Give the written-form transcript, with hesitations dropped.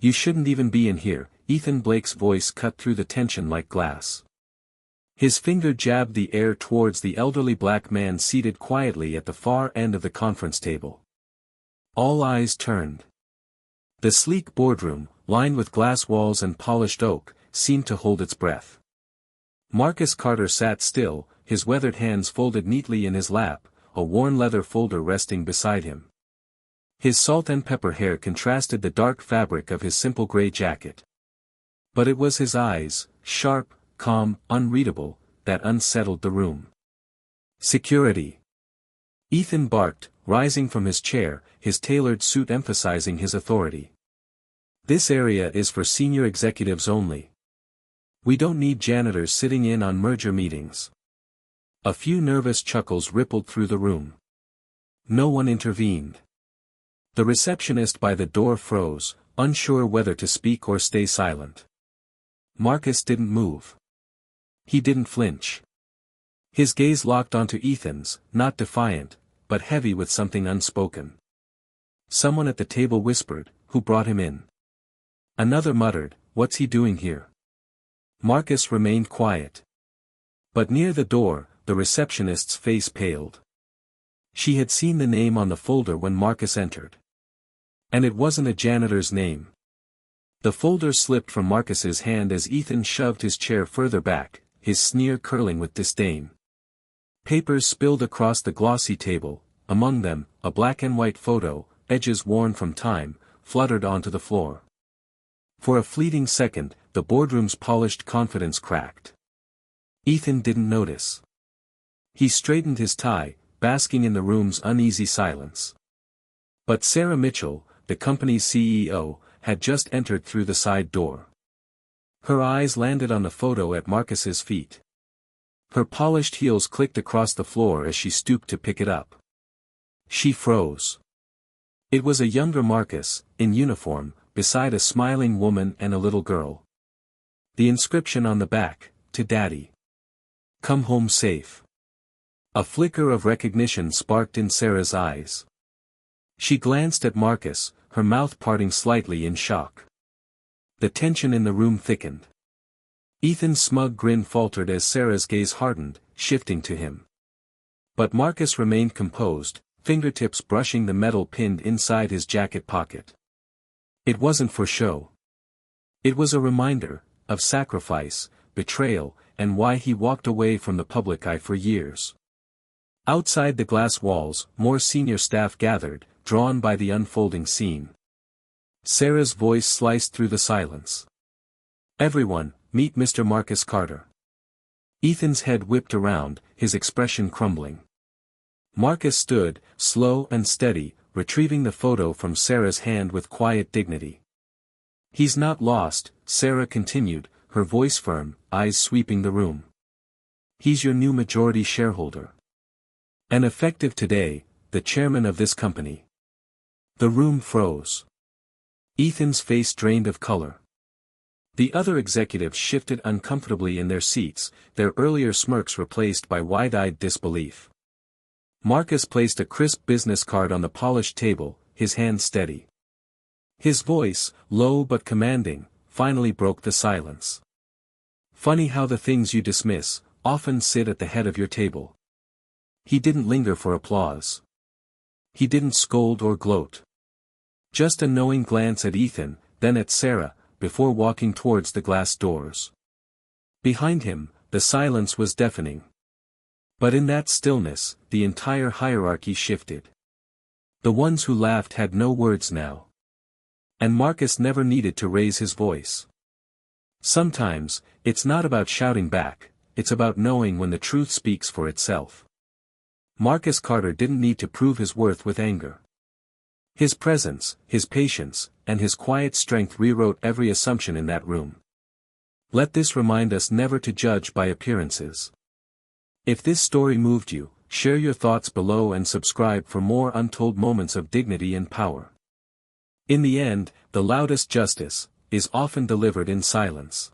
You shouldn't even be in here, Ethan Blake's voice cut through the tension like glass. His finger jabbed the air towards the elderly black man seated quietly at the far end of the conference table. All eyes turned. The sleek boardroom, lined with glass walls and polished oak, seemed to hold its breath. Marcus Carter sat still, his weathered hands folded neatly in his lap, a worn leather folder resting beside him. His salt and pepper hair contrasted the dark fabric of his simple gray jacket. But it was his eyes, sharp, calm, unreadable, that unsettled the room. Security. Ethan barked, rising from his chair, his tailored suit emphasizing his authority. This area is for senior executives only. We don't need janitors sitting in on merger meetings. A few nervous chuckles rippled through the room. No one intervened. The receptionist by the door froze, unsure whether to speak or stay silent. Marcus didn't move. He didn't flinch. His gaze locked onto Ethan's, not defiant, but heavy with something unspoken. Someone at the table whispered, "Who brought him in?" Another muttered, "What's he doing here?" Marcus remained quiet. But near the door, the receptionist's face paled. She had seen the name on the folder when Marcus entered. And it wasn't a janitor's name. The folder slipped from Marcus's hand as Ethan shoved his chair further back, his sneer curling with disdain. Papers spilled across the glossy table, among them, a black and white photo, edges worn from time, fluttered onto the floor. For a fleeting second, the boardroom's polished confidence cracked. Ethan didn't notice. He straightened his tie, basking in the room's uneasy silence. But Sarah Mitchell, the company's CEO, had just entered through the side door. Her eyes landed on the photo at Marcus's feet. Her polished heels clicked across the floor as she stooped to pick it up. She froze. It was a younger Marcus, in uniform, beside a smiling woman and a little girl. The inscription on the back, "To Daddy. Come home safe." A flicker of recognition sparked in Sarah's eyes. She glanced at Marcus, her mouth parting slightly in shock. The tension in the room thickened. Ethan's smug grin faltered as Sarah's gaze hardened, shifting to him. But Marcus remained composed, fingertips brushing the metal pinned inside his jacket pocket. It wasn't for show. It was a reminder, of sacrifice, betrayal, and why he walked away from the public eye for years. Outside the glass walls, more senior staff gathered, drawn by the unfolding scene. Sarah's voice sliced through the silence. "Everyone, meet Mr. Marcus Carter." Ethan's head whipped around, his expression crumbling. Marcus stood, slow and steady, retrieving the photo from Sarah's hand with quiet dignity. "He's not lost," Sarah continued, her voice firm, eyes sweeping the room. "He's your new majority shareholder. And effective today, the chairman of this company." The room froze. Ethan's face drained of color. The other executives shifted uncomfortably in their seats, their earlier smirks replaced by wide-eyed disbelief. Marcus placed a crisp business card on the polished table, his hand steady. His voice, low but commanding, finally broke the silence. "Funny how the things you dismiss, often sit at the head of your table." He didn't linger for applause. He didn't scold or gloat. Just a knowing glance at Ethan, then at Sarah, before walking towards the glass doors. Behind him, the silence was deafening. But in that stillness, the entire hierarchy shifted. The ones who laughed had no words now. And Marcus never needed to raise his voice. Sometimes, it's not about shouting back, it's about knowing when the truth speaks for itself. Marcus Carter didn't need to prove his worth with anger. His presence, his patience, and his quiet strength rewrote every assumption in that room. Let this remind us never to judge by appearances. If this story moved you, share your thoughts below and subscribe for more untold moments of dignity and power. In the end, the loudest justice is often delivered in silence.